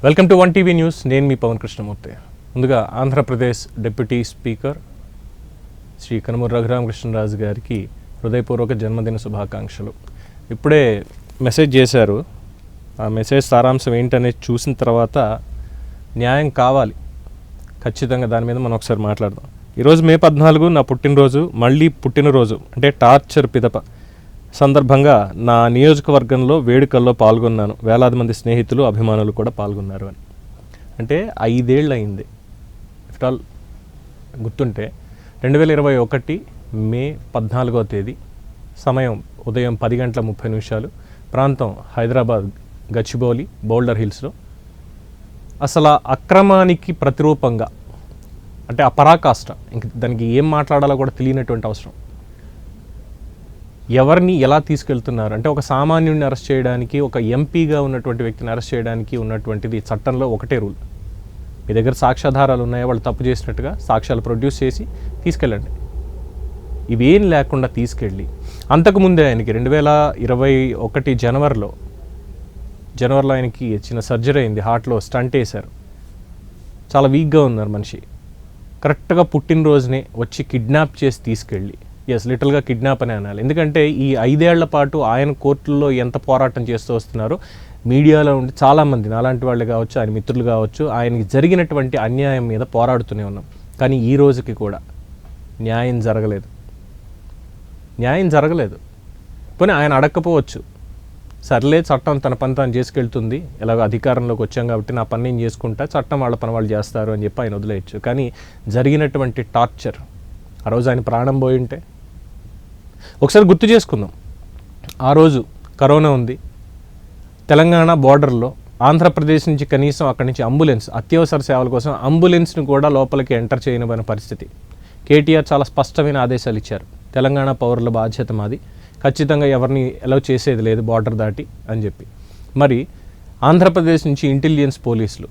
Welcome to one TV news. నేను మీ పవన్ కృష్ణమూర్తి. ముందుగా Andhra Pradesh deputy speaker Shri Kanumuri Raghuramakrishnaraju గారికి హృదయపూర్వక జన్మదిన శుభాకాంక్షలు. ఇప్పుడే మెసేజ్ చేశారు. ఆ మెసేజ్ సారాంశం ఏంటనేది చూసిన తర్వాత న్యాయం కావాలి, ఖచ్చితంగా దాని మీద మనం ఒకసారి మాట్లాడదాం. ఈరోజు మే 14 నా పుట్టినరోజు, మళ్ళీ పుట్టినరోజు అంటే టార్చర్ పిదప సందర్భంగా నా నియోజకవర్గంలో వేడుకల్లో పాల్గొన్నాను. వేలాది మంది స్నేహితులు, అభిమానులు కూడా పాల్గొన్నారు అని. అంటే 5 ఏళ్ళు అయింది. ఇఫ్ ఆల్ గుర్తుంటే 2021 మే 14వ తేదీ, సమయం ఉదయం 10:30 ప్రాంతం హైదరాబాద్ గచ్చిబౌలి బౌల్డర్ హిల్స్లో. అసలు అక్రమానికి ప్రతిరూపంగా, అంటే ఆ పరాకాష్ట, ఇంక దానికి ఏం మాట్లాడాలో కూడా తెలియనటువంటి అవసరం. ఎవరిని ఎలా తీసుకెళ్తున్నారు అంటే, ఒక సామాన్యుడిని అరెస్ట్ చేయడానికి, ఒక ఎంపీగా ఉన్నటువంటి వ్యక్తిని అరెస్ట్ చేయడానికి ఉన్నటువంటిది చట్టంలో ఒకటే రూల్. మీ దగ్గర సాక్ష్యాధారాలు ఉన్నాయో, వాళ్ళు తప్పు చేసినట్టుగా సాక్ష్యాలు ప్రొడ్యూస్ చేసి తీసుకెళ్ళండి. ఇవేం లేకుండా తీసుకెళ్ళి, అంతకుముందే ఆయనకి 2021 జనవరిలో ఆయనకి చిన్న సర్జరీ అయింది. హార్ట్లో స్టంట్ వేశారు. చాలా వీక్గా ఉన్నారు మనిషి. కరెక్ట్గా పుట్టినరోజునే వచ్చి కిడ్నాప్ చేసి తీసుకెళ్ళి, లిటిల్గా కిడ్నాప్ అని అనాలి. ఎందుకంటే ఈ 5 ఏళ్ల పాటు ఆయన కోర్టుల్లో ఎంత పోరాటం చేస్తూ వస్తున్నారు. మీడియాలో ఉండి చాలామంది అలాంటి వాళ్ళు కావచ్చు, ఆయన మిత్రులు కావచ్చు, ఆయనకి జరిగినటువంటి అన్యాయం మీద పోరాడుతూనే ఉన్నాం. కానీ ఈ రోజుకి కూడా న్యాయం జరగలేదు. పోనీ ఆయన అడగకపోవచ్చు, సర్లే చట్టం తన పని తాను చేసుకెళ్తుంది, ఎలాగో అధికారంలోకి వచ్చాం కాబట్టి నా పని నేను చేసుకుంటా, చట్టం వాళ్ళ పని వాళ్ళు చేస్తారు అని చెప్పి ఆయన వదిలేయచ్చు. కానీ జరిగినటువంటి టార్చర్, ఆ రోజు ఆయన ప్రాణం పోయి ఉంటే ఒకసారి గుర్తు చేసుకుందాం. ఆ రోజు కరోనా ఉంది. తెలంగాణ బార్డర్లో ఆంధ్రప్రదేశ్ నుంచి కనీసం అక్కడి నుంచి అంబులెన్స్, అత్యవసర సేవల కోసం అంబులెన్స్ని కూడా లోపలికి ఎంటర్ చేయనివ్వని పరిస్థితి. కేటీఆర్ చాలా స్పష్టమైన ఆదేశాలు ఇచ్చారు. తెలంగాణ పౌరుల బాధ్యత మాది, ఖచ్చితంగా ఎవరిని అలౌ చేసేది లేదు బార్డర్ దాటి అని చెప్పి. మరి ఆంధ్రప్రదేశ్ నుంచి ఇంటెలిజెన్స్ పోలీసులు,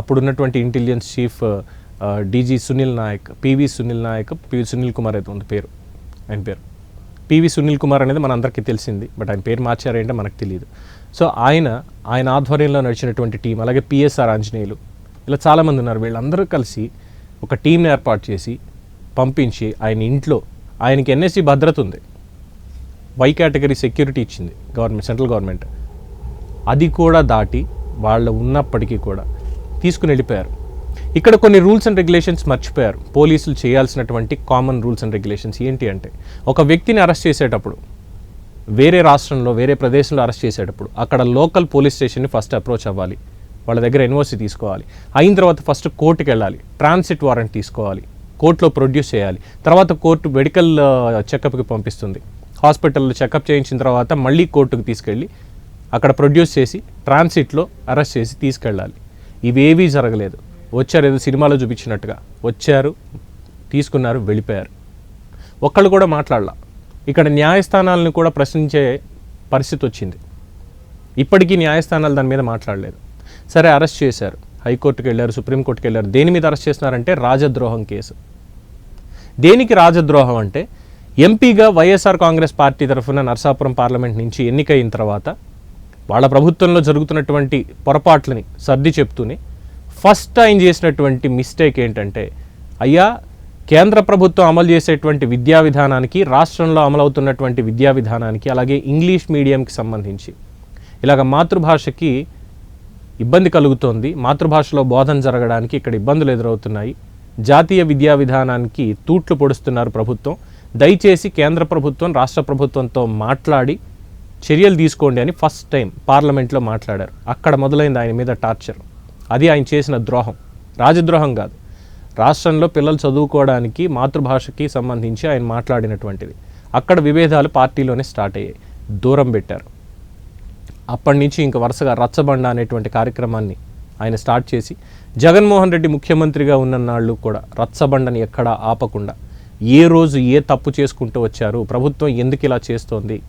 అప్పుడున్నటువంటి intelligence chief DG Sunil Nayak, PV Sunil Kumar అయితే ఉంది పేరు, ఆయన పేరు పివి సునీల్ కుమార్ అనేది మన అందరికీ తెలిసింది. బట్ ఆయన పేరు మార్చారేంటో మనకు తెలియదు. సో ఆయన ఆధ్వర్యంలో నడిచినటువంటి టీం, అలాగే పిఎస్ఆర్ ఆంజనేయులు, ఇలా చాలామంది ఉన్నారు. వీళ్ళందరూ కలిసి ఒక టీంని ఏర్పాటు చేసి పంపించి ఆయన ఇంట్లో, ఆయనకి ఎన్ఎస్సి భద్రత ఉంది, వై కేటగిరీ సెక్యూరిటీ ఇచ్చింది గవర్నమెంట్, సెంట్రల్ గవర్నమెంట్. అది కూడా దాటి వాళ్ళు ఉన్నప్పటికీ కూడా తీసుకుని వెళ్ళిపోయారు. ఇక్కడ కొన్ని రూల్స్ అండ్ రెగ్యులేషన్స్ మర్చిపోయారు. పోలీసులు చేయాల్సినటువంటి కామన్ రూల్స్ అండ్ రెగ్యులేషన్స్ ఏంటి అంటే, ఒక వ్యక్తిని అరెస్ట్ చేసేటప్పుడు, వేరే రాష్ట్రంలో వేరే ప్రదేశంలో అరెస్ట్ చేసేటప్పుడు అక్కడ లోకల్ పోలీస్ స్టేషన్ని ఫస్ట్ అప్రోచ్ అవ్వాలి, వాళ్ళ దగ్గర ఎన్ఓసి తీసుకోవాలి. అయిన తర్వాత ఫస్ట్ కోర్టుకి వెళ్ళాలి, ట్రాన్సిట్ వారెంట్ తీసుకోవాలి, కోర్టులో ప్రొడ్యూస్ చేయాలి. తర్వాత కోర్టు మెడికల్ చెకప్కి పంపిస్తుంది. హాస్పిటల్లో చెకప్ చేయించిన తర్వాత మళ్ళీ కోర్టుకు తీసుకెళ్ళి అక్కడ ప్రొడ్యూస్ చేసి ట్రాన్సిట్లో అరెస్ట్ చేసి తీసుకెళ్ళాలి. ఇవేవీ జరగలేదు. వచ్చారు, ఏదో సినిమాలో చూపించినట్టుగా వచ్చారు, తీసుకున్నారు, వెళ్ళిపోయారు. ఒక్కళ్ళు కూడా మాట్లాడాల. ఇక్కడ న్యాయస్థానాలను కూడా ప్రశ్నించే పరిస్థితి వచ్చింది. ఇప్పటికీ న్యాయస్థానాలు దాని మీద మాట్లాడలేదు. సరే, అరెస్ట్ చేశారు, హైకోర్టుకి వెళ్ళారు, సుప్రీంకోర్టుకి వెళ్ళారు. దేని మీద అరెస్ట్ చేస్తున్నారంటే రాజద్రోహం కేసు. దేనికి రాజద్రోహం అంటే, ఎంపీగా వైఎస్ఆర్ కాంగ్రెస్ పార్టీ తరఫున నర్సాపురం పార్లమెంట్ నుంచి ఎన్నికైన తర్వాత వాళ్ళ ప్రభుత్వంలో జరుగుతున్నటువంటి పొరపాట్లని సర్ది చెప్తూనే ఫస్ట్ ఆయన చేసినటువంటి మిస్టేక్ ఏంటంటే, అయ్యా, కేంద్ర ప్రభుత్వం అమలు చేసేటువంటి విద్యా విధానానికి, రాష్ట్రంలో అమలవుతున్నటువంటి విద్యా విధానానికి, అలాగే ఇంగ్లీష్ మీడియంకి సంబంధించి ఇలాగ మాతృభాషకి ఇబ్బంది కలుగుతోంది, మాతృభాషలో బోధన జరగడానికి ఇక్కడ ఇబ్బందులు ఎదురవుతున్నాయి, జాతీయ విద్యా విధానానికి తూట్లు పొడుస్తున్నారు ప్రభుత్వం, దయచేసి కేంద్ర ప్రభుత్వం రాష్ట్ర ప్రభుత్వంతో మాట్లాడి చర్యలు తీసుకోండి అని ఫస్ట్ టైం పార్లమెంట్లో మాట్లాడారు. అక్కడ మొదలైంది ఆయన మీద టార్చర్. అది ఆయన చేసిన ద్రోహం, రాజద్రోహం కాదు. రాష్ట్రంలో పిల్లలు చదువుకోవడానికి మాతృభాషకి సంబంధించి ఆయన మాట్లాడినటువంటిది. అక్కడ విభేదాలు పార్టీలోనే స్టార్ట్ అయ్యాయి, దూరం పెట్టారు. అప్పటి నుంచి ఇంక వరుసగా రచ్చబండ అనేటువంటి కార్యక్రమాన్ని ఆయన స్టార్ట్ చేసి, జగన్మోహన్ రెడ్డి ముఖ్యమంత్రిగా ఉన్న నాళ్ళు కూడా రచ్చబండని ఎక్కడా ఆపకుండా, ఏ రోజు ఏ తప్పు చేసుకుంటూ వచ్చారు, ప్రభుత్వం ఎందుకు ఇలా చేస్తోంది,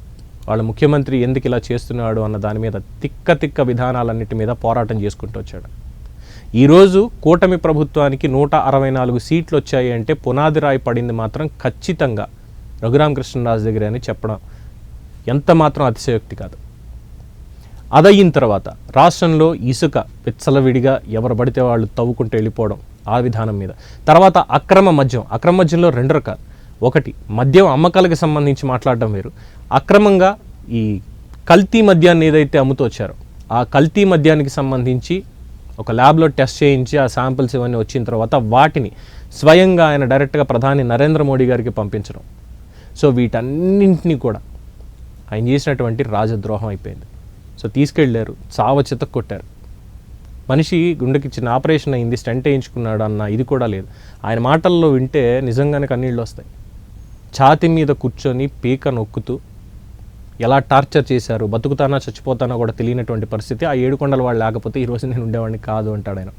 వాళ్ళ ముఖ్యమంత్రి ఎందుకు ఇలా చేస్తున్నాడు అన్న దాని మీద తిక్క విధానాలన్నిటి మీద పోరాటం చేసుకుంటూ వచ్చాడు. ఈరోజు కూటమి ప్రభుత్వానికి 164 సీట్లు వచ్చాయి అంటే పునాది రాయి పడింది మాత్రం ఖచ్చితంగా రఘురామకృష్ణరాజు దగ్గర అని చెప్పడం ఎంత మాత్రం అతిశయోక్తి కాదు. అదయిన తర్వాత రాష్ట్రంలో ఇసుక విచ్చలవిడిగా ఎవరు పడితే వాళ్ళు తవ్వుకుంటూ వెళ్ళిపోవడం, ఆ విధానం మీద. తర్వాత అక్రమ మద్యంలో 2 రకాలు. ఒకటి, మద్యం అమ్మకాలకు సంబంధించి మాట్లాడడం వేరు. అక్రమంగా ఈ కల్తీ మద్యాన్ని ఏదైతే అమ్ముతూ వచ్చారో ఆ కల్తీ మద్యానికి సంబంధించి ఒక ల్యాబ్లో టెస్ట్ చేయించి ఆ శాంపిల్స్ ఇవన్నీ వచ్చిన తర్వాత వాటిని స్వయంగా ఆయన డైరెక్ట్గా ప్రధాని నరేంద్ర మోడీ గారికి పంపించడం. సో వీటన్నింటినీ కూడా ఆయన చేసినటువంటి రాజద్రోహం అయిపోయింది. సో తీసుకెళ్ళారు, చావచిత కొట్టారు. మనిషి గుండెకి చిన్న ఆపరేషన్ అయింది, స్టెంట్ వేయించుకున్నాడు అన్న ఇది కూడా లేదు. ఆయన మాటల్లో వింటే నిజంగానే కన్నీళ్ళు వస్తాయి. ఛాతీ మీద కూర్చొని పీక నొక్కుతూ ఎలా టార్చర్ చేశారు, బతుకుతానా చచ్చిపోతానా కూడా తెలియనటువంటి పరిస్థితి. ఆ 7 కొండల వాళ్ళు లేకపోతే ఈరోజు నేను ఉండేవాడిని కాదు అంటాడు ఆయన.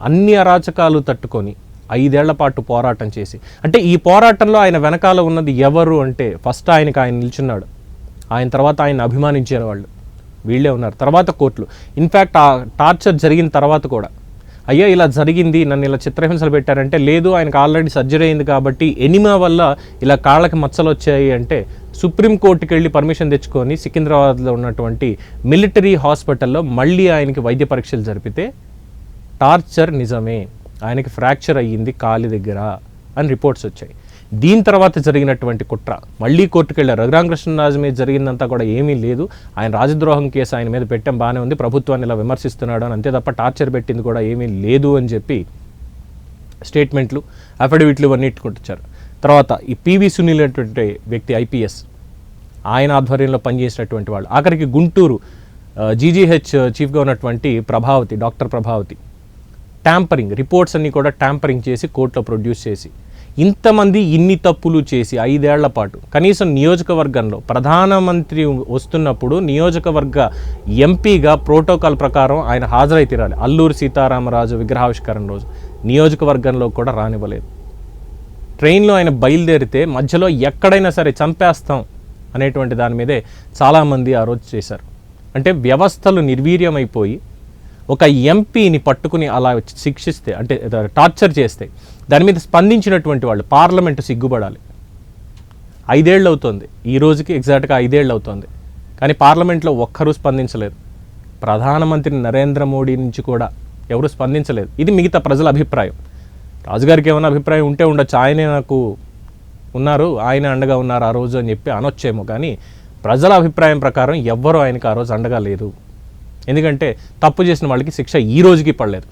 అన్ని అరాచకాలు తట్టుకొని 5 ఏళ్ల పాటు పోరాటం చేసి, అంటే ఈ పోరాటంలో ఆయన వెనకాల ఉన్నది ఎవరు అంటే ఫస్ట్ ఆయన నిల్చున్నాడు. ఆయన తర్వాత ఆయన అభిమానించారు వాళ్ళు, వీళ్ళే ఉన్నారు. తర్వాత కోర్టులు. ఇన్ఫ్యాక్ట్ ఆ టార్చర్ జరిగిన తర్వాత కూడా అయ్యా ఇలా జరిగింది, నన్ను ఇలా చిత్రహింసలు పెట్టారంటే లేదు, ఆయనకు ఆల్రెడీ సర్జరీ అయింది కాబట్టి ఎనిమా వల్ల ఇలా కాళ్ళకి మచ్చలు వచ్చాయి అంటే సుప్రీంకోర్టుకి వెళ్ళి పర్మిషన్ తెచ్చుకొని సికింద్రాబాద్లో ఉన్నటువంటి మిలిటరీ హాస్పిటల్లో మళ్ళీ ఆయనకి వైద్య పరీక్షలు జరిపితే టార్చర్ నిజమే, ఆయనకి ఫ్రాక్చర్ అయ్యింది కాలి దగ్గర అని రిపోర్ట్స్ వచ్చాయి. దీని తర్వాత జరిగినటువంటి కుట్ర మళ్ళీ కోర్టుకు వెళ్ళారు. రఘురామకృష్ణరాజు మీద జరిగిందంతా కూడా ఏమీ లేదు, ఆయన రాజద్రోహం కేసు ఆయన మీద పెట్టాం బాగానే ఉంది, ప్రభుత్వాన్ని ఇలా విమర్శిస్తున్నాడు అని, అంతే తప్ప టార్చర్ పెట్టింది కూడా ఏమీ లేదు అని చెప్పి స్టేట్మెంట్లు, అఫిడవిట్లు ఇవన్నీ ఇట్టుకుంటారు. తర్వాత ఈ పివి సునీల్ అనేటువంటి వ్యక్తి ఐపీఎస్, ఆయన ఆధ్వర్యంలో పనిచేసినటువంటి వాళ్ళు, ఆఖరికి గుంటూరు జీజీహెచ్ చీఫ్గా ఉన్నటువంటి Prabhavathi, doctor Prabhavathi, tampering reports అన్నీ కూడా ట్యాంపరింగ్ చేసి కోర్టులో ప్రొడ్యూస్ చేసి ఇంతమంది ఇన్ని తప్పులు చేసి 5 ఏళ్ల పాటు కనీసం నియోజకవర్గంలో ప్రధానమంత్రి వస్తున్నప్పుడు నియోజకవర్గ ఎంపీగా ప్రోటోకాల్ ప్రకారం ఆయన హాజరై తీరాలి. అల్లూరి సీతారామరాజు విగ్రహావిష్కరణ రోజు నియోజకవర్గంలో కూడా రానివ్వలేదు. ట్రైన్లో ఆయన బయలుదేరితే మధ్యలో ఎక్కడైనా సరే చంపేస్తాం అనేటువంటి దాని మీదే చాలామంది ఆ రోజు చేశారు. అంటే వ్యవస్థలు నిర్వీర్యమైపోయి ఒక ఎంపీని పట్టుకుని అలా శిక్షిస్తే, అంటే టార్చర్ చేస్తే దాని మీద స్పందించినటువంటి వాళ్ళు పార్లమెంటు సిగ్గుపడాలి. 5 ఏళ్ళు అవుతుంది, ఈ రోజుకి ఎగ్జాక్ట్గా 5 ఏళ్ళు అవుతుంది, కానీ పార్లమెంట్లో ఒక్కరూ స్పందించలేదు. ప్రధానమంత్రి నరేంద్ర మోడీ నుంచి కూడా ఎవరు స్పందించలేదు. ఇది మిగతా ప్రజల అభిప్రాయం. రాజుగారికి ఏమైనా అభిప్రాయం ఉంటే ఉండొచ్చు, ఆయనే నాకు ఉన్నారు, ఆయన అండగా ఉన్నారు ఆ రోజు అని చెప్పి అనొచ్చేమో, కానీ ప్రజల అభిప్రాయం ప్రకారం ఎవ్వరూ ఆయనకు ఆ రోజు అండగా లేదు. ఎందుకంటే తప్పు చేసిన వాళ్ళకి శిక్ష ఈ రోజుకి పడలేదు.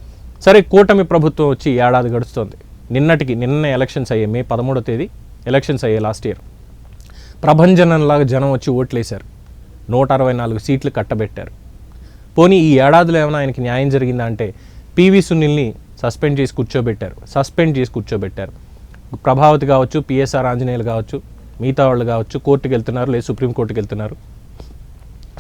సరే, కూటమి ప్రభుత్వం వచ్చి ఏడాది గడుస్తుంది. నిన్న ఎలక్షన్స్ అయ్యాయి, మే 13వ తేదీ ఎలక్షన్స్ అయ్యాయి లాస్ట్ ఇయర్. ప్రభంజనంలాగా జనం వచ్చి ఓట్లేశారు, 164 సీట్లు కట్టబెట్టారు. పోనీ ఈ ఏడాదిలో ఏమైనా ఆయనకి న్యాయం జరిగిందా అంటే పివి సునీల్ని సస్పెండ్ చేసి కూర్చోబెట్టారు. ప్రభావతి కావచ్చు, పిఎస్ఆర్ ఆంజనేయులు కావచ్చు, మిగతా వాళ్ళు కావచ్చు కోర్టుకు వెళ్తున్నారు, లేదు సుప్రీంకోర్టుకు వెళ్తున్నారు.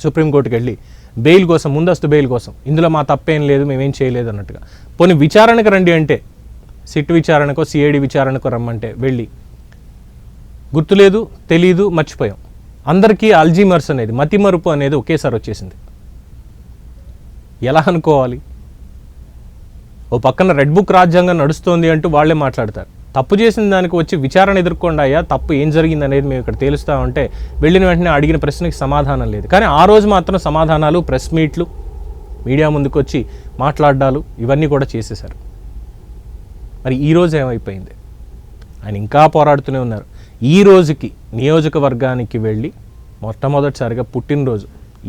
సుప్రీంకోర్టుకు వెళ్ళి బెయిల్ కోసం, ముందస్తు బెయిల్ కోసం, ఇందులో మా తప్పేం లేదు, మేమేం చేయలేదు అన్నట్టుగా. పోనీ విచారణకు రండి అంటే సిట్ విచారణకో సిఐడి విచారణకో రమ్మంటే వెళ్ళి గుర్తులేదు, తెలీదు, మర్చిపోయాం. అందరికీ అల్జీమర్స్ అనేది, మతిమరుపు అనేది ఒకేసారి వచ్చేసింది. ఎలా అనుకోవాలి? ఓ పక్కన రెడ్ బుక్ రాజ్యాంగం నడుస్తోంది అంటూ వాళ్ళే మాట్లాడతారు. తప్పు చేసిన దానికి వచ్చి విచారణ ఎదుర్కొండి అయ్యా, తప్పు ఏం జరిగింది అనేది మేము ఇక్కడ తేలుస్తామంటే వెళ్ళిన వెంటనే అడిగిన ప్రశ్నకి సమాధానం లేదు. కానీ ఆ రోజు మాత్రం సమాధానాలు, ప్రెస్ మీట్లు, మీడియా ముందుకు వచ్చి మాట్లాడాలు ఇవన్నీ కూడా చేసేశారు. మరి ఈరోజు ఏమైపోయింది? ఆయన ఇంకా పోరాడుతూనే ఉన్నారు. ఈ రోజుకి నియోజకవర్గానికి వెళ్ళి మొట్టమొదటిసారిగా పుట్టినరోజు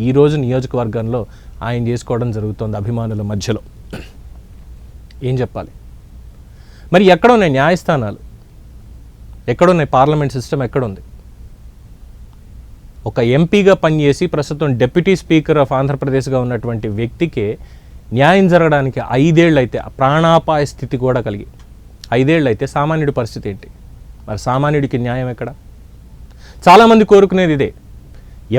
ఈరోజు నియోజకవర్గంలో ఆయన చేసుకోవడం జరుగుతుంది అభిమానుల మధ్యలో. ఏం చెప్పాలి? మరి ఎక్కడున్నాయి న్యాయస్థానాలు? ఎక్కడున్నాయి పార్లమెంట్ సిస్టమ్? ఎక్కడుంది? ఒక ఎంపీగా పనిచేసి ప్రస్తుతం డిప్యూటీ స్పీకర్ ఆఫ్ ఆంధ్రప్రదేశ్గా ఉన్నటువంటి వ్యక్తికే న్యాయం జరగడానికి 5 ఏళ్ళు అయితే, ప్రాణాపాయ స్థితి కూడా కలిగి 5 ఏళ్ళు అయితే సామాన్యుడి పరిస్థితి ఏంటి? మరి సామాన్యుడికి న్యాయం ఎక్కడ? చాలామంది కోరుకునేది ఇదే.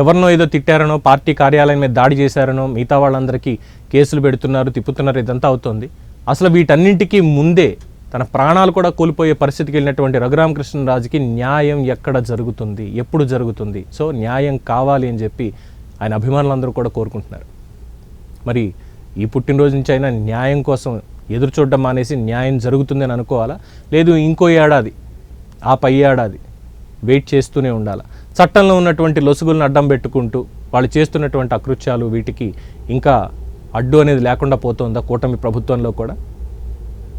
ఎవరినో ఏదో తిట్టారనో, పార్టీ కార్యాలయం మీద దాడి చేశారనో, మిగతా వాళ్ళందరికీ కేసులు పెడుతున్నారు, తిప్పుతున్నారు, ఇదంతా అవుతుంది. అసలు వీటన్నింటికీ ముందే తన ప్రాణాలు కూడా కోల్పోయే పరిస్థితికి వెళ్ళినటువంటి రఘురామకృష్ణరాజుకి న్యాయం ఎక్కడ జరుగుతుంది, ఎప్పుడు జరుగుతుంది? సో న్యాయం కావాలి అని చెప్పి ఆయన అభిమానులందరూ కూడా కోరుకుంటున్నారు. మరి ఈ పుట్టినరోజు నుంచి అయినా న్యాయం కోసం ఎదురు చూడడం మానేసి న్యాయం జరుగుతుందని అనుకోవాలా? లేదు ఇంకో ఏడాది, ఆ పై ఏడాది వెయిట్ చేస్తూనే ఉండాలా? చట్టంలో ఉన్నటువంటి లొసుగులను అడ్డం పెట్టుకుంటూ వాళ్ళు చేస్తున్నటువంటి అకృత్యాలు వీటికి ఇంకా అడ్డు అనేది లేకుండా పోతుందా కూటమి ప్రభుత్వంలో కూడా?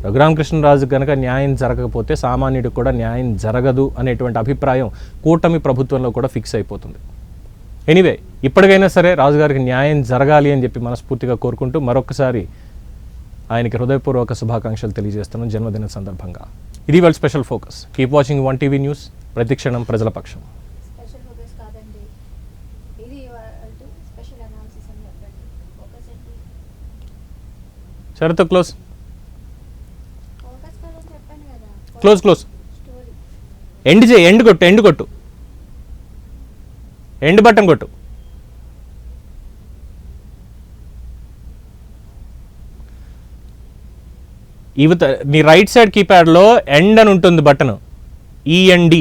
రఘురామకృష్ణరాజు కనుక న్యాయం జరగకపోతే సామాన్యుడికి కూడా న్యాయం జరగదు అనేటువంటి అభిప్రాయం కూటమి ప్రభుత్వంలో కూడా ఫిక్స్ అయిపోతుంది. ఎనీవే, ఇప్పటికైనా సరే రాజుగారికి న్యాయం జరగాలి అని చెప్పి మనస్ఫూర్తిగా కోరుకుంటూ మరొకసారి ఆయనకి హృదయపూర్వక శుభాకాంక్షలు తెలియజేస్తున్నాం జన్మదిన సందర్భంగా. ఇది వాళ్ళ special focus. Keep watching 1TV news, ప్రతిక్షణం ప్రజల పక్షం. Sarath close close close end చేయి, ఎండ్ కొట్టు, ఎండ్ కొట్టు, ఎండ్ బటన్ కొట్టు. నీ రైట్ సైడ్ కీప్యాడ్లో ఎండ్ అని ఉంటుంది బటన్, END.